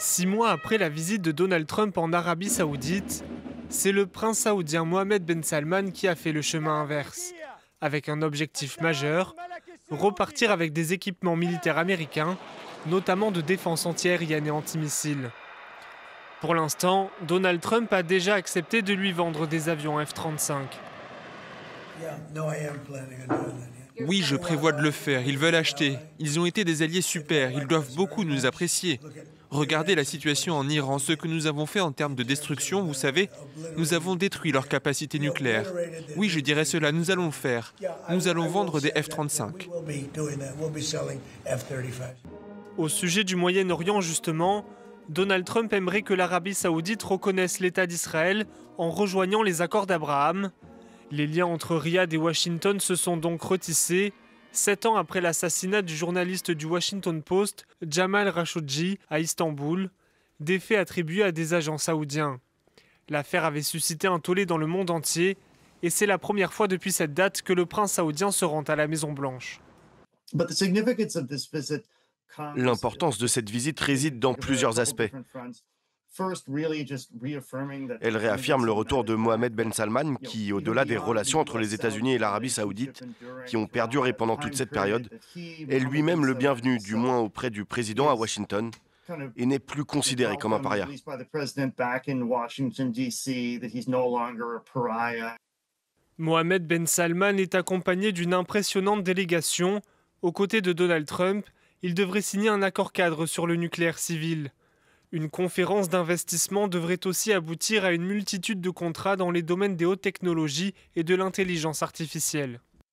6 mois après la visite de Donald Trump en Arabie Saoudite, c'est le prince saoudien Mohammed Ben Salman qui a fait le chemin inverse, avec un objectif majeur, repartir avec des équipements militaires américains, notamment de défense antiaérienne et antimissiles. Pour l'instant, Donald Trump a déjà accepté de lui vendre des avions F-35. Oui, je prévois de le faire. Ils veulent acheter. Ils ont été des alliés super. Ils doivent beaucoup nous apprécier. Regardez la situation en Iran, ce que nous avons fait en termes de destruction, vous savez, nous avons détruit leur capacité nucléaire. Oui, je dirais cela, nous allons le faire. Nous allons vendre des F-35. Au sujet du Moyen-Orient, justement, Donald Trump aimerait que l'Arabie Saoudite reconnaisse l'État d'Israël en rejoignant les accords d'Abraham. Les liens entre Riyad et Washington se sont donc retissés 7 ans après l'assassinat du journaliste du Washington Post, Jamal Khashoggi, à Istanbul, des faits attribués à des agents saoudiens. L'affaire avait suscité un tollé dans le monde entier et c'est la première fois depuis cette date que le prince saoudien se rend à la Maison-Blanche. L'importance de cette visite réside dans plusieurs aspects. Elle réaffirme le retour de Mohammed Ben Salman qui, au-delà des relations entre les États-Unis et l'Arabie Saoudite, qui ont perduré pendant toute cette période, est lui-même le bienvenu, du moins auprès du président à Washington, et n'est plus considéré comme un paria. Mohammed Ben Salman est accompagné d'une impressionnante délégation. Aux côtés de Donald Trump, il devrait signer un accord-cadre sur le nucléaire civil. Une conférence d'investissement devrait aussi aboutir à une multitude de contrats dans les domaines des hautes technologies et de l'intelligence artificielle.